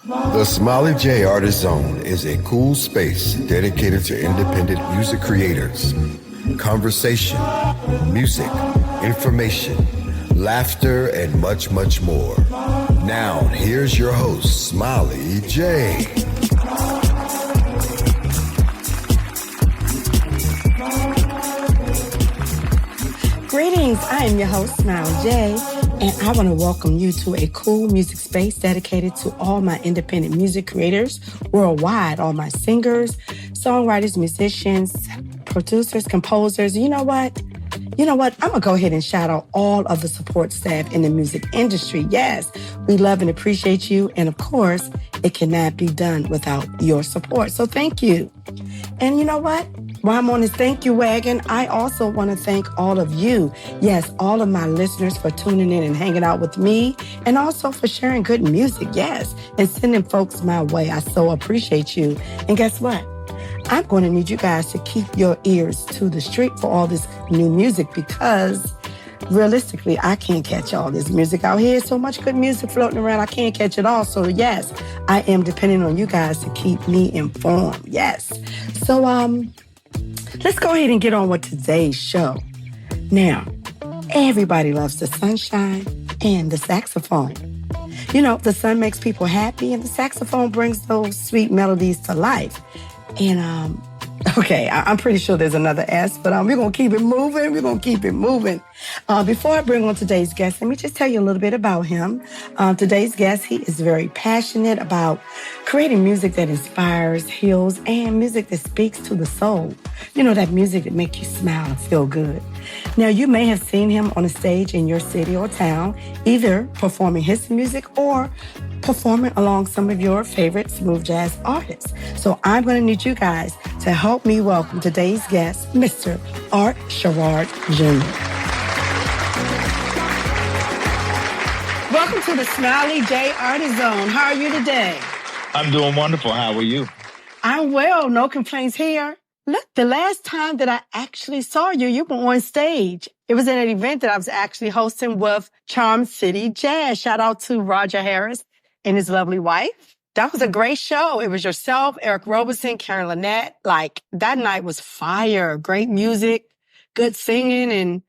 The Smiley J Artist Zone is a cool space dedicated to independent music creators. Conversation, music, information, laughter, and much, much more. Now, here's your host, Smiley J. Greetings, I am your host, Smiley J, and I want to welcome you to a cool music space dedicated to all my independent music creators worldwide, all my singers, songwriters, musicians, producers, composers. You know what? I'm going to go ahead and shout out all of the support staff in the music industry. Yes, we love and appreciate you. And of course, it cannot be done without your support. So thank you. And you know what? While I'm on this thank you wagon, I also want to thank all of you. Yes, all of my listeners for tuning in and hanging out with me, and also for sharing good music, yes, and sending folks my way. I so appreciate you. And guess what? I'm going to need you guys to keep your ears to the street for all this new music, because realistically, I can't catch all this music out here. So much good music floating around, I can't catch it all. So yes, I am depending on you guys to keep me informed. Yes. So, let's go ahead and get on with today's show. Now, everybody loves the sunshine and the saxophone. You know, the sun makes people happy and the saxophone brings those sweet melodies to life. And, okay, I'm pretty sure there's another S, but we're going to keep it moving. Before I bring on today's guest, let me just tell you a little bit about him. Today's guest, he is very passionate about creating music that inspires, heals, and music that speaks to the soul. You know, that music that makes you smile and feel good. Now, you may have seen him on a stage in your city or town, either performing his music or performing along some of your favorite smooth jazz artists. So I'm going to need you guys to help me welcome today's guest, Mr. Art Sherrod Jr. Welcome to the Smiley J Artist Zone. How are you today? I'm doing wonderful. How are you? I'm well. No complaints here. Look, the last time that I actually saw you, you were on stage. It was at an event that I was actually hosting with Charm City Jazz. Shout out to Roger Harris and his lovely wife. That was a great show. It was yourself, Eric Roberson, Karen Lynette. Like, that night was fire. Great music, good singing, and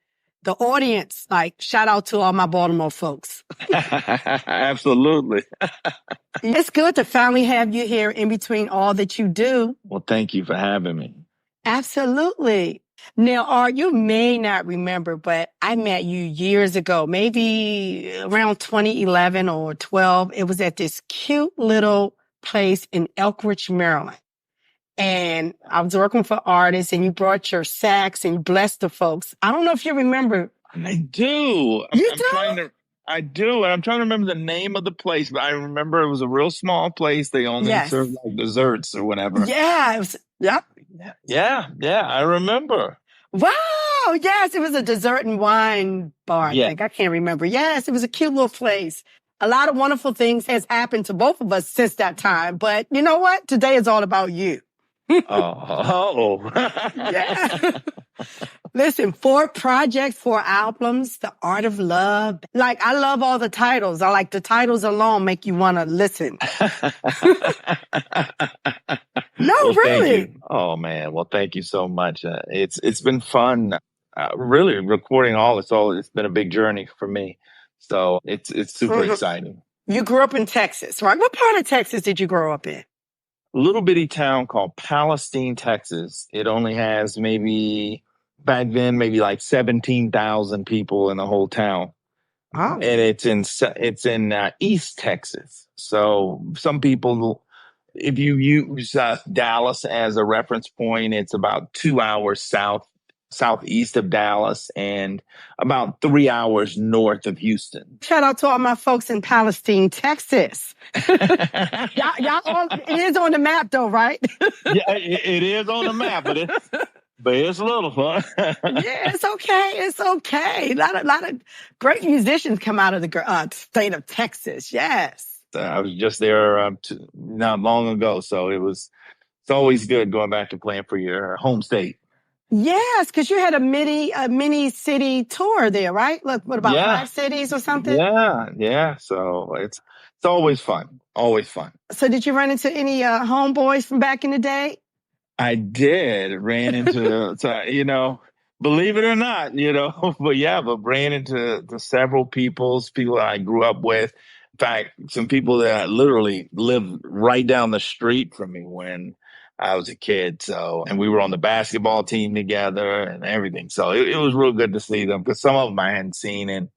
the audience, like, shout out to all my Baltimore folks. Absolutely. It's good to finally have you here in between all that you do. Well, thank you for having me. Absolutely. Now, Art, you may not remember, but I met you years ago, maybe around 2011 or 12. It was at this cute little place in Elkridge, Maryland. And I was working for artists, and you brought your sax and you blessed the folks. I don't know if you remember. I do. You I'm do? I do. And I'm trying to remember the name of the place, but I remember it was a real small place. They only served like desserts or whatever. Yeah. It was, yep. Yeah. I remember. Wow. Yes. It was a dessert and wine bar. I think. I can't remember. Yes. It was a cute little place. A lot of wonderful things has happened to both of us since that time. But you know what? Today is all about you. Oh. Yeah. Listen, 4 projects, 4 albums, The Art of Love. Like, I love all the titles. I like the titles alone make you want to listen. No, well, really. Oh, man. Well, thank you so much. It's been fun, really recording all this. It's been a big journey for me. So it's super exciting. You grew up in Texas, right? What part of Texas did you grow up in? A little bitty town called Palestine, Texas. It only has back then, maybe like 17,000 people in the whole town. Oh. And it's in East Texas. So some people, if you use Dallas as a reference point, it's about 2 hours southeast of Dallas and about 3 hours north of Houston. Shout out to all my folks in Palestine, Texas. y'all it is on the map though, right? Yeah, it is on the map, but it's a little fun. Yeah, it's okay. It's okay. A lot of great musicians come out of the state of Texas. Yes. I was just there not long ago, so it's always good going back and playing for your home state. Yes, because you had a mini city tour there, right? Look, what about 5 cities or something? Yeah. So It's always fun. Always fun. So did you run into any homeboys from back in the day? I did ran into, believe it or not, but ran into several people that I grew up with. In fact, some people that literally lived right down the street from me when I was a kid. So, and we were on the basketball team together and everything. So it was real good to see them because some of them I hadn't seen in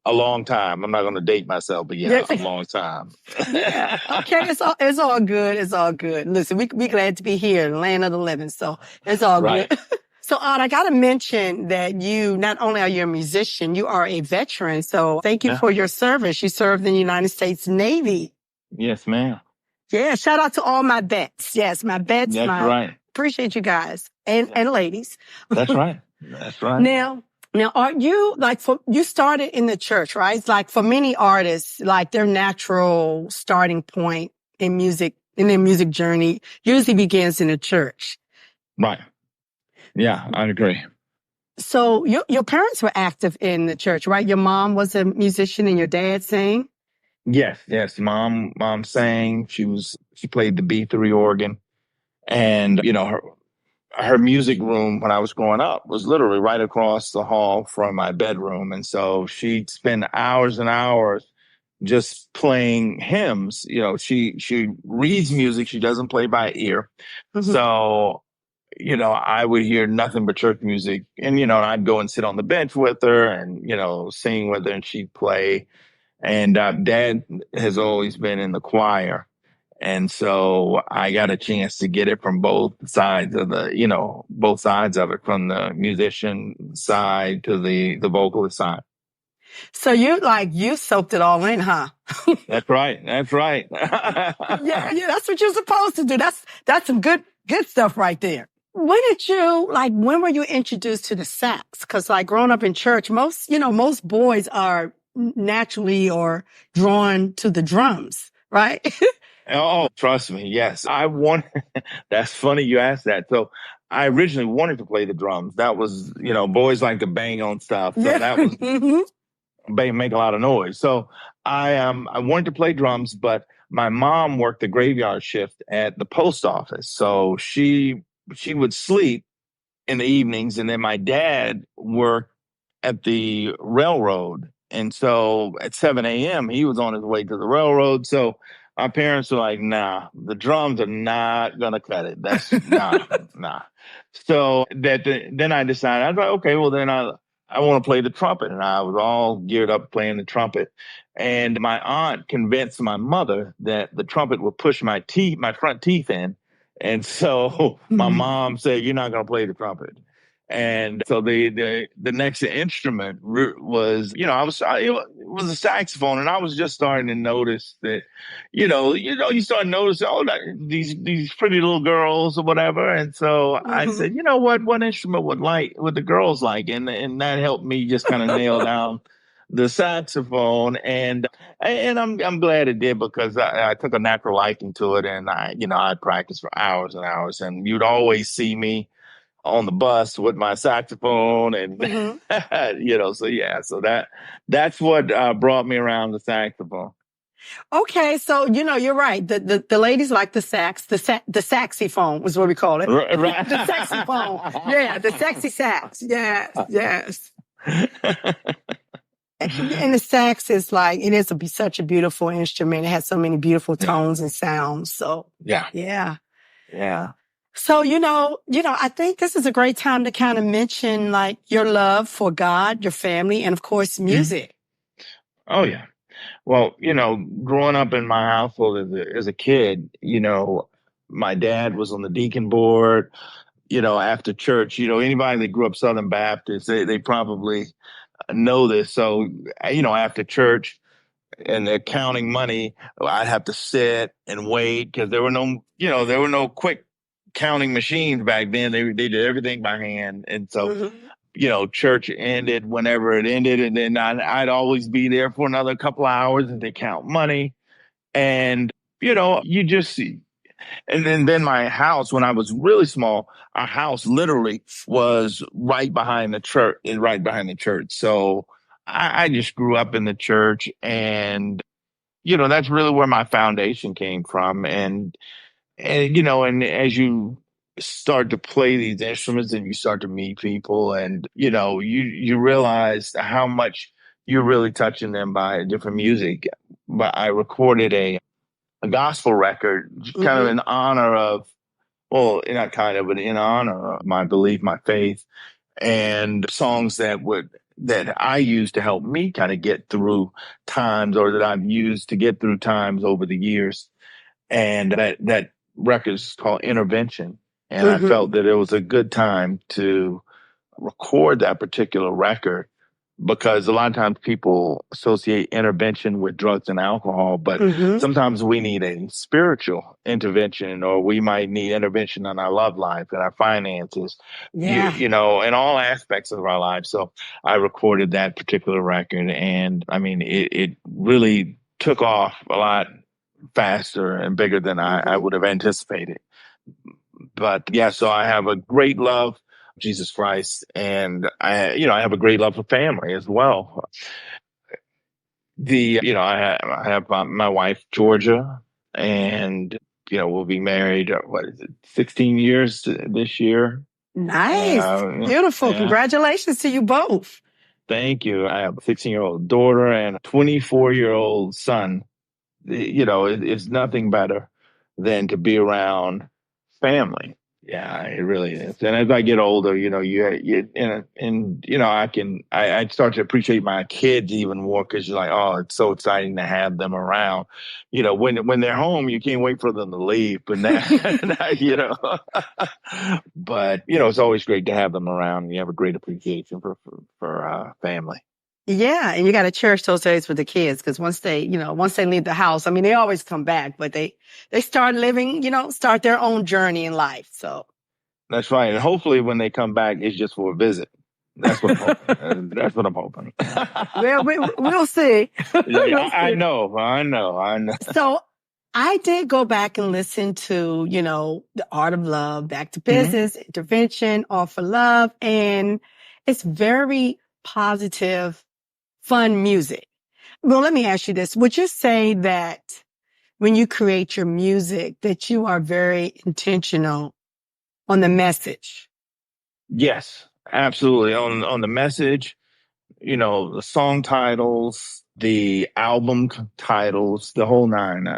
a long time. I'm not going to date myself, but yeah, Yeah. a long time. Yeah. Okay. It's all good. It's all good. Listen, we glad to be here in the land of the living. So it's all Right. good. So, Art, I got to mention that you, not only are you a musician, you are a veteran. So thank you Yeah. for your service. You served in the United States Navy. Yes, ma'am. Yeah. Shout out to all my vets. Yes. My vets. That's right. Appreciate you guys and ladies. That's right. That's right. Now, are you you started in the church, right? It's like for many artists, like their natural starting point in music, in their music journey usually begins in the church. Right. Yeah, I agree. So your parents were active in the church, right? Your mom was a musician and your dad sang? Yes. Mom sang. She played the B3 organ. And, her music room when I was growing up was literally right across the hall from my bedroom. And so she'd spend hours and hours just playing hymns. She reads music. She doesn't play by ear. Mm-hmm. So, I would hear nothing but church music and, I'd go and sit on the bench with her and, sing with her and she'd play. And Dad has always been in the choir. And so I got a chance to get it from both sides of both sides of it, from the musician side to the vocalist side. So you soaked it all in, huh? That's right. That's right. Yeah, that's what you're supposed to do. That's some good stuff right there. When were you introduced to the sax? Cause growing up in church, most boys are naturally or drawn to the drums, right? Oh, trust me. Yes. That's funny you asked that. So I originally wanted to play the drums. That was, boys like to bang on stuff. So that was make a lot of noise. So I wanted to play drums, but my mom worked the graveyard shift at the post office. So she would sleep in the evenings, and then my dad worked at the railroad. And so at 7 a.m., he was on his way to the railroad. So our parents were like, nah, the drums are not going to cut it. That's nah. So then I decided, I was like, okay, well, then I want to play the trumpet. And I was all geared up playing the trumpet. And my aunt convinced my mother that the trumpet would push my front teeth in. And so my mom said, you're not going to play the trumpet. And so the next instrument was, it was a saxophone, and I was just starting to notice that, you start to notice, these pretty little girls or whatever. And so I said, what instrument would the girls like? And that helped me just kind of nail down the saxophone. And I'm glad it did, because I took a natural liking to it, and I practiced for hours and hours, and you'd always see me on the bus with my saxophone and so that's what brought me around the saxophone. Okay, so you're right. The ladies like the sax. The saxophone was what we call it. Right. The saxophone. Yeah, the sexy sax. Yes. And the sax is such a beautiful instrument. It has so many beautiful tones and sounds. So yeah. So, I think this is a great time to kind of mention your love for God, your family, and of course, music. Oh, yeah. Well, growing up in my household as a kid, my dad was on the deacon board, after church, anybody that grew up Southern Baptist, they probably know this. So, after church, and they're counting money, I'd have to sit and wait because there were no quick counting machines back then. They did everything by hand. And so, church ended whenever it ended. And then I'd always be there for another couple of hours and they count money. And, you just see. And then my house, when I was really small, our house literally was right behind the church. So I just grew up in the church, and that's really where my foundation came from. And as you start to play these instruments and you start to meet people, and you realize how much you're really touching them by different music. But I recorded a gospel record kind of Mm-hmm. in honor of, well, not kind of, but in honor of my belief, my faith, and songs that I use to help me kind of get through times, or that I've used to get through times over the years. And that record is called Intervention. And I Mm-hmm. felt that it was a good time to record that particular record, because a lot of times people associate intervention with drugs and alcohol, but Mm-hmm. sometimes we need a spiritual intervention, or we might need intervention on our love life and our finances, Yeah. in all aspects of our lives. So I recorded that particular record, and I mean, it really took off a lot faster and bigger than I Mm-hmm. would have anticipated. But yeah, so I have a great love of Jesus Christ, and I have a great love for family as well. I have my wife Georgia, and we'll be married. What is it, 16 years this year? Nice. Beautiful. Yeah, Congratulations to you both. thank you. I have a 16-year-old daughter and a 24-year-old son. It's nothing better than to be around family. Yeah, it really is. And as I get older, I start to appreciate my kids even more, because you're like, oh, it's so exciting to have them around. When they're home, you can't wait for them to leave. But but it's always great to have them around. You have a great appreciation for family. Yeah, and you got to cherish those days with the kids, because once they leave the house, I mean, they always come back, but they start living, start their own journey in life. So That's right. And hopefully when they come back, it's just for a visit. That's what I'm hoping. That's what I'm hoping. well, we'll see. We'll Yeah, I see. know. I know. I know. So I did go back and listen to, The Art of Love, Back to Mhm. Business, Intervention, All for Love, and it's very positive, fun music. Well, let me ask you this. Would you say that when you create your music, that you are very intentional on the message? Yes, absolutely. On the message, the song titles, the album titles, the whole nine.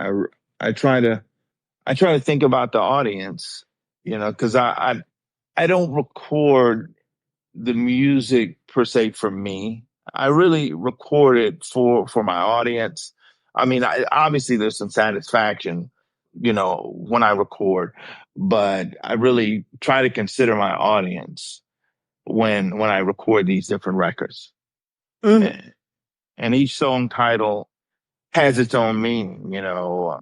I try to think about the audience, because I don't record the music per se for me. I really record it for my audience. I mean, obviously there's some satisfaction, when I record, but I really try to consider my audience when I record these different records. Mm. And each song title has its own meaning,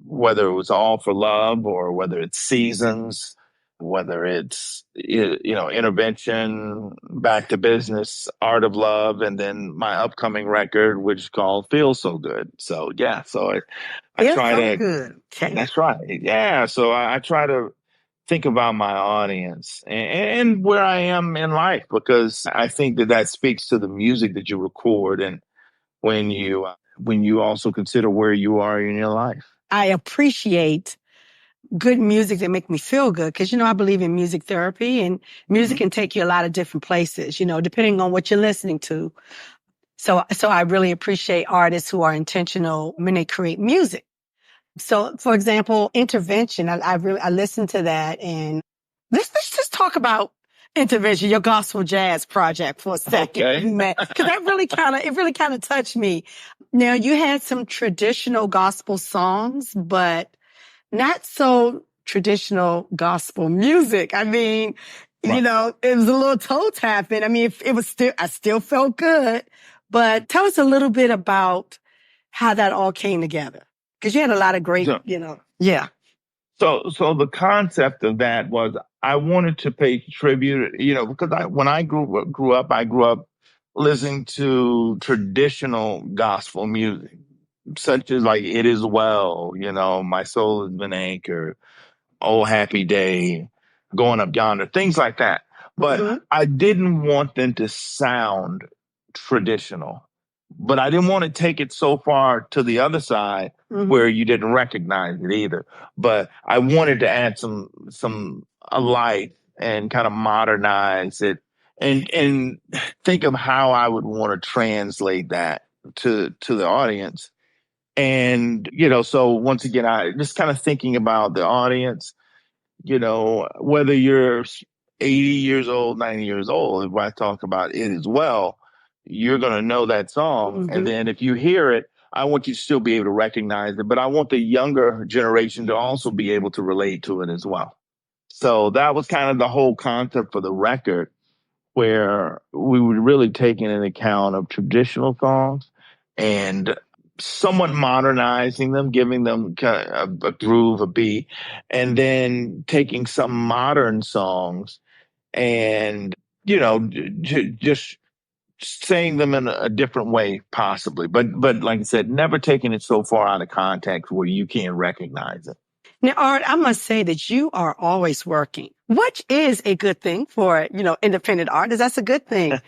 whether it was All for Love, or whether it's Seasons, whether it's, Intervention, Back to Business, Art of Love, and then my upcoming record, which is called Feel So Good. So, yeah, so I Feels try so to, good. Okay. that's right. Yeah. So I try to think about my audience, and where I am in life, because I think that speaks to the music that you record, and when you also consider where you are in your life. I appreciate good music that make me feel good, because, I believe in music therapy, and music Mhm. can take you a lot of different places, depending on what you're listening to. So I really appreciate artists who are intentional when they create music. So, for example, Intervention, I listened to that, and let's just talk about Intervention, your gospel jazz project, for a second, Okay. man, because it really kind of touched me. Now, you had some traditional gospel songs, but not so traditional gospel music. I mean, Right. it was a little toe tapping. I mean, I still felt good, but tell us a little bit about how that all came together. Cause you had a lot of great, So, yeah. so the concept of that was, I wanted to pay tribute, because when I grew up, I grew up listening to traditional gospel music, such as like "It Is Well," "My Soul Has Been Anchored," "Oh Happy Day," "Going Up Yonder," things like that. But Mm-hmm. I didn't want them to sound traditional. but I didn't want to take it so far to the other side where you didn't recognize it either. But I wanted to add some a light and kind of modernize it and think of how I would want to translate that to the audience. And so once again, I just kind of thinking about the audience, whether you're 80 years old, 90 years old, if I talk about it as well, you're going to know that song. And then if you hear it, I want you to still be able to recognize it, but I want the younger generation to also be able to relate to it as well. So that was kind of the whole concept for the record, where we were really taking into account of traditional songs and somewhat modernizing them, giving them kind of a groove, a beat, and then taking some modern songs and, just saying them in a different way, possibly. But like I said, never taking it so far out of context where you can't recognize it. Now, Art, I must say that you are always working, which is a good thing for, independent artists. That's a good thing.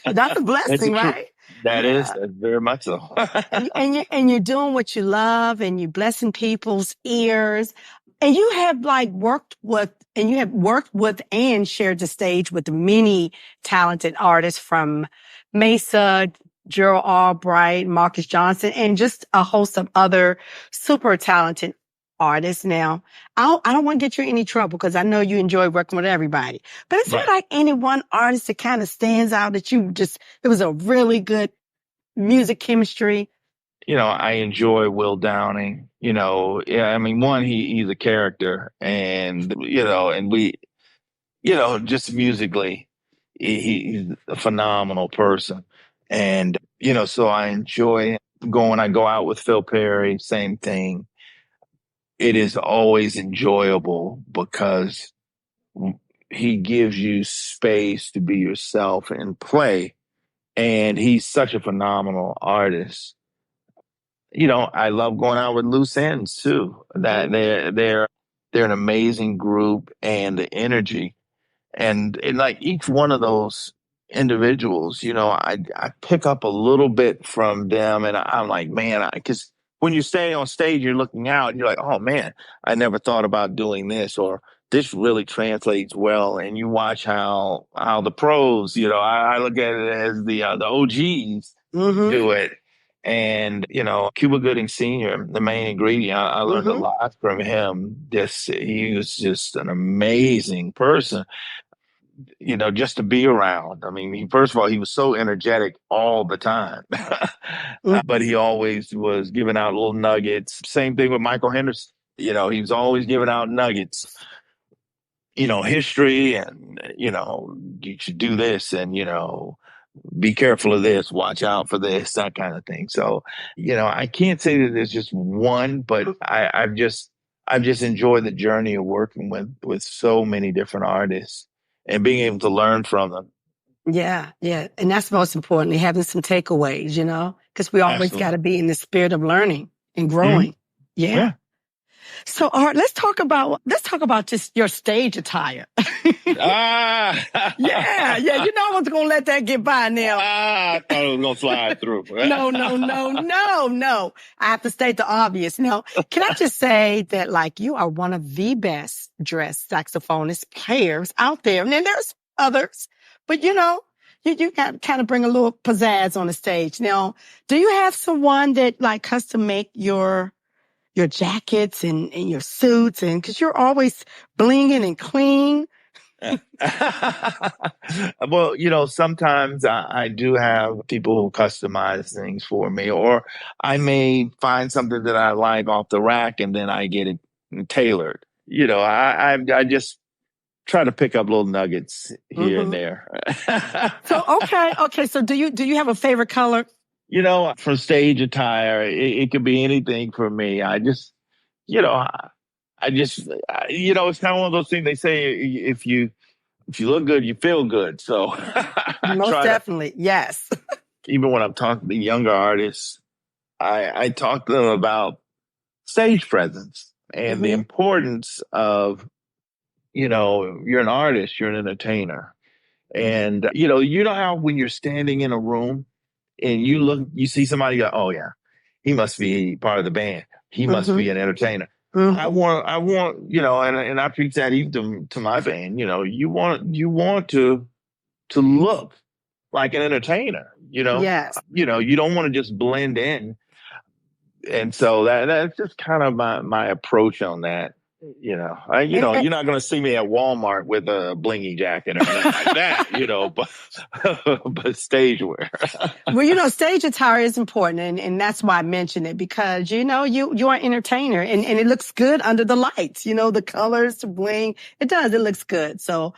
That's a blessing, right? That is very much so. and you're doing what you love and you're blessing people's ears. And you have worked with and shared the stage with many talented artists from Mesa, Gerald Albright, Marcus Johnson, and just a host of other super talented artists. Now, I don't want to get you in any trouble because I know you enjoy working with everybody. But is there any one artist that kind of stands out that it was a really good music chemistry? I enjoy Will Downing. One, he's a character, and and we, just musically, he's a phenomenal person, and so I enjoy going. I go out with Phil Perry, same thing. It is always enjoyable because he gives you space to be yourself and play, and he's such a phenomenal artist. I love going out with Loose Ends too. That they're an amazing group, and the energy and like each one of those individuals, I pick up a little bit from them, and I'm like, man, because when you're standing on stage, you're looking out, and you're like, oh man, I never thought about doing this, or this really translates well. And you watch how the pros, I look at it as the OGs do it. And, Cuba Gooding Sr., the main ingredient, I learned a lot from him. He was just an amazing person, just to be around. I mean, first of all, he was so energetic all the time, but he always was giving out little nuggets. Same thing with Michael Henderson. He was always giving out nuggets, history and, you should do this and, be careful of this, watch out for this, that kind of thing. So, I can't say that there's just one, but I've just enjoyed the journey of working with so many different artists and being able to learn from them. Yeah, yeah. And that's most importantly, having some takeaways, because we always got to be in the spirit of learning and growing. Yeah. So, Art, let's talk about just your stage attire. Yeah. I wasn't gonna let that get by now. I thought it was gonna slide through. No. I have to state the obvious. Now, can I just say that you are one of the best dressed saxophonist players out there, and then there's others, but you got kind of bring a little pizzazz on the stage. Now, do you have someone that custom make your jackets and your suits, and because you're always blinging and clean? Well, sometimes I do have people who customize things for me, or I may find something that I like off the rack and then I get it tailored. I just try to pick up little nuggets here and there. So, okay. So do you have a favorite color? For stage attire, it could be anything for me. It's kind of one of those things they say, if you look good, you feel good. So most definitely. Yes. Even when I'm talking to younger artists, I talk to them about stage presence and the importance of, you're an artist, you're an entertainer. And, you know how when you're standing in a room and you see somebody go, oh yeah, he must be part of the band. He must be an entertainer. I want, and I preach that even to my band. You want to look like an entertainer. Yes. You don't want to just blend in. And so that's just kind of my approach on that. You're not going to see me at Walmart with a blingy jacket or anything like that, but but stage wear. Well, stage attire is important, and that's why I mentioned it, because you're an entertainer, and it looks good under the lights. The colors, the bling, it looks good. So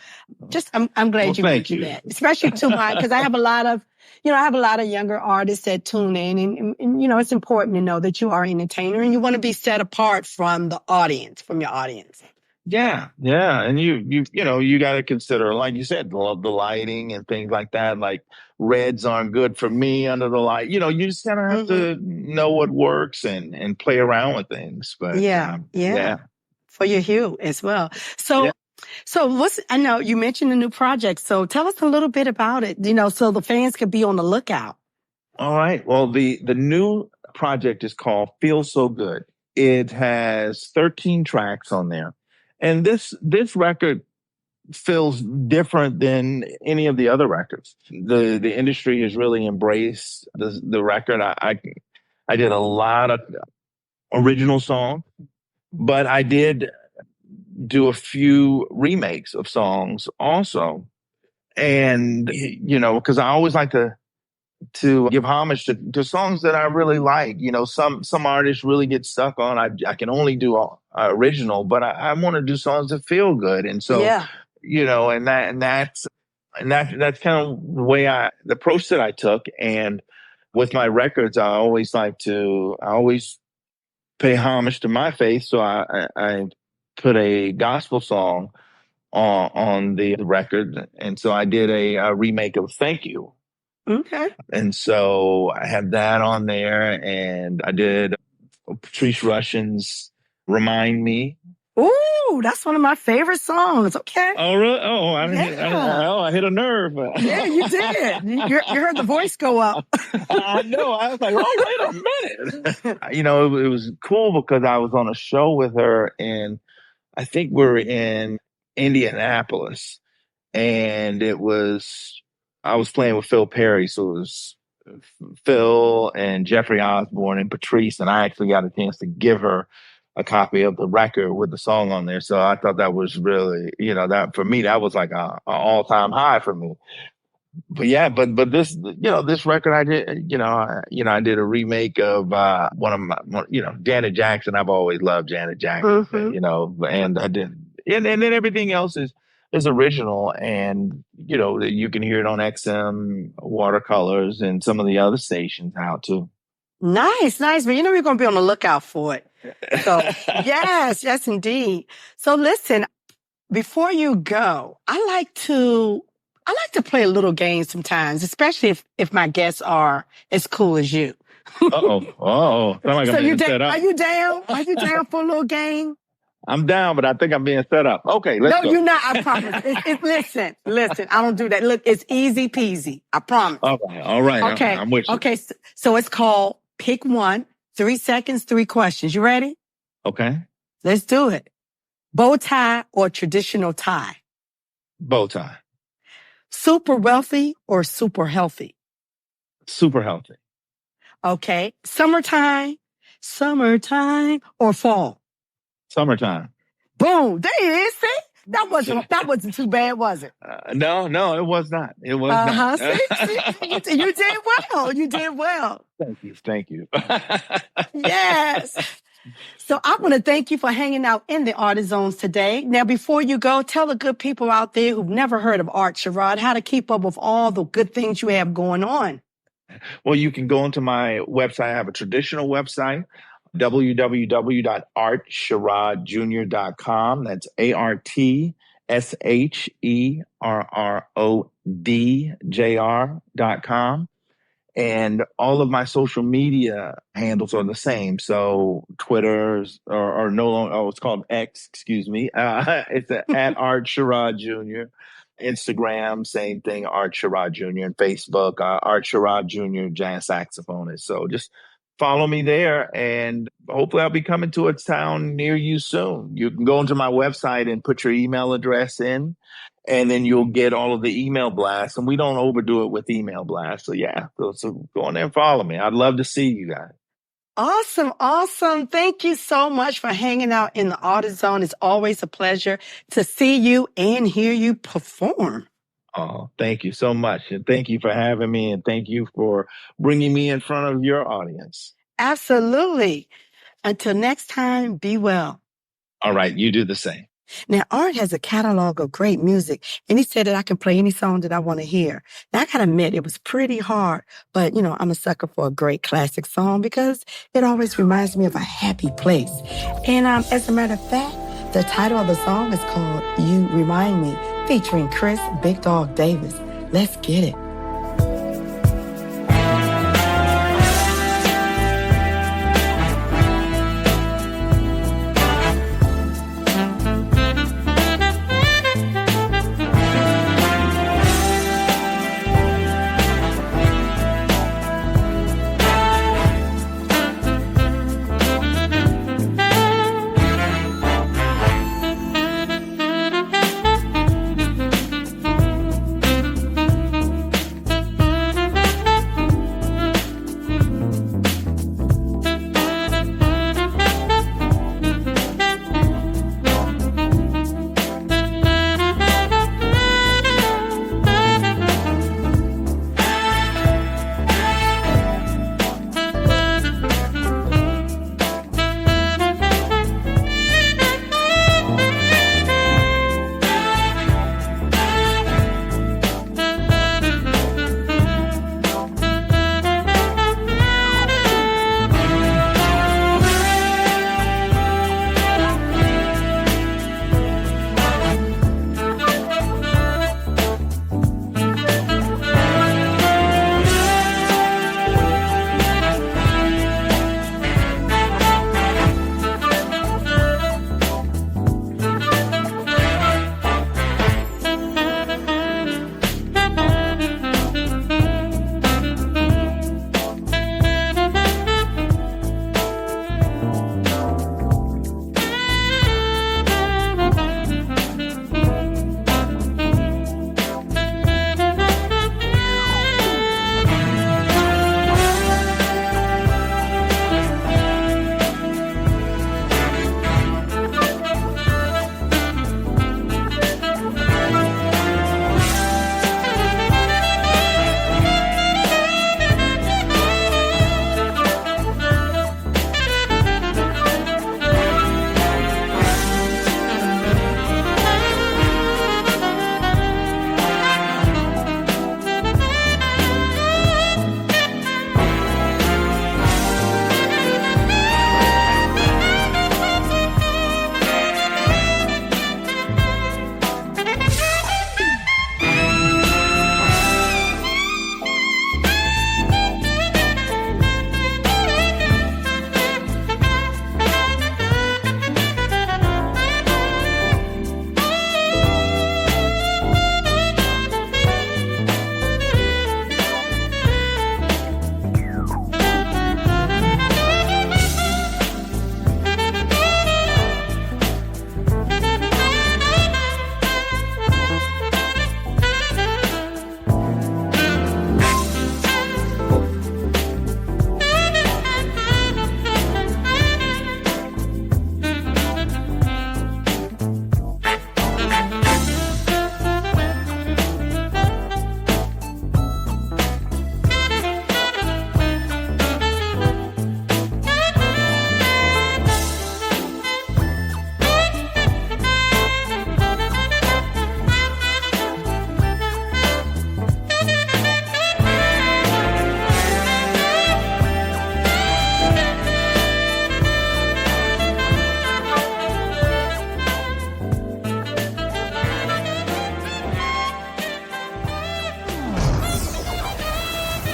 I'm glad you mentioned that, especially to because I have a lot of younger artists that tune in, and it's important to know that you are an entertainer and you want to be set apart from the audience, from your audience. Yeah. And you got to consider, like you said, the lighting and things like that. Like reds aren't good for me under the light. You just kind of have to know what works and play around with things. But yeah. For your hue as well. So I know you mentioned a new project. So tell us a little bit about it, so the fans could be on the lookout. All right. Well, the new project is called Feel So Good. It has 13 tracks on there. And this record feels different than any of the other records. The industry has really embraced the record. I did a lot of original songs, but I did do a few remakes of songs also. And because I always like to give homage to songs that I really like. Some artists really get stuck on, I can only do original, but I want to do songs that feel good. And so, that's kind of the approach that I took. And with my records, I always pay homage to my faith. So I put a gospel song on the record. And so I did a remake of Thank You. Okay. And so I had that on there, and I did Patrice Rushen's Remind Me. Ooh, that's one of my favorite songs. Okay. Oh, really? Oh, I hit a nerve. Yeah, you did. You heard the voice go up. I know. I was like, oh, wait a minute. It was cool because I was on a show with her, and I think we were in Indianapolis, and I was playing with Phil Perry, so it was Phil and Jeffrey Osborne and Patrice, and I actually got a chance to give her a copy of the record with the song on there. So I thought that was really, that for me, that was like a all-time high for me. But yeah, but this, this record I did, I did a remake of one of my, Janet Jackson. I've always loved Janet Jackson, and I did, and then everything else is original, and you can hear it on XM, Watercolors, and some of the other stations out too. Nice. But we're going to be on the lookout for it. So yes, indeed. So listen, before you go, I like to play a little game sometimes, especially if my guests are as cool as you. Sound like so I'm being set up. Are you down? Are you down for a little game? I'm down, but I think I'm being set up. Okay, let's go. No, you're not. I promise. Listen. I don't do that. Look, it's easy peasy. I promise. All right. Okay. I'm with you. Okay. So it's called Pick One, 3 seconds, 3 questions. You ready? Okay. Let's do it. Bow tie or traditional tie? Bow tie. Super wealthy or super healthy? Super healthy. Okay. Summertime or fall? Summertime. Boom. There it is. See? That wasn't too bad, was it? No, it was not. It was not. See, you did well. You did well. Thank you. Yes. So I want to thank you for hanging out in the Artist Zones today. Now, before you go, tell the good people out there who've never heard of Art Sherrod how to keep up with all the good things you have going on. Well, you can go onto my website. I have a traditional website, www.artsherrodjr.com. That's ARTSHERRODJR.com. And all of my social media handles are the same. So Twitter's or no longer, it's called X, excuse me. It's at Art Sherrod Jr. Instagram, same thing, Art Sherrod Jr. and Facebook, Art Sherrod Jr. jazz saxophonist. So just follow me there, and hopefully I'll be coming to a town near you soon. You can go into my website and put your email address in, and then you'll get all of the email blasts. And we don't overdo it with email blasts. So yeah, so go on there and follow me. I'd love to see you guys. Awesome. Awesome. Thank you so much for hanging out in the Artist Zone. It's always a pleasure to see you and hear you perform. Oh, thank you so much. And thank you for having me. And thank you for bringing me in front of your audience. Absolutely. Until next time, be well. All right. You do the same. Now, Art has a catalog of great music, and he said that I can play any song that I want to hear. Now, I gotta admit, it was pretty hard, but, I'm a sucker for a great classic song because it always reminds me of a happy place. And as a matter of fact, the title of the song is called You Remind Me, featuring Chris Big Dog Davis. Let's get it.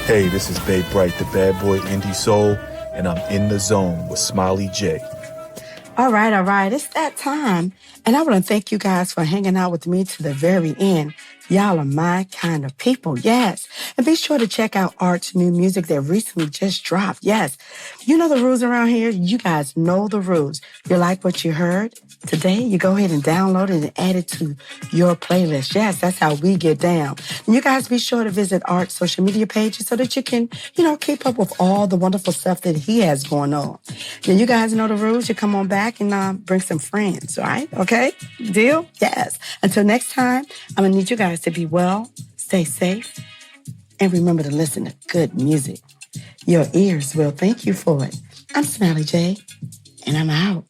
Hey, this is Babe Bright, the bad boy indie soul, and I'm in the zone with Smiley J. All right, all right. It's that time. And I want to thank you guys for hanging out with me to the very end. Y'all are my kind of people. Yes. And be sure to check out Art's new music that recently just dropped. Yes. You know the rules around here. You guys know the rules. You like what you heard today? You go ahead and download it and add it to your playlist. Yes, that's how we get down. And you guys be sure to visit Art's social media pages so that you can, keep up with all the wonderful stuff that he has going on. Now, you guys know the rules. You come on back and bring some friends, all right? Okay? Deal? Yes. Until next time, I'm going to need you guys to be well, stay safe, and remember to listen to good music. Your ears will thank you for it. I'm Smiley J, and I'm out.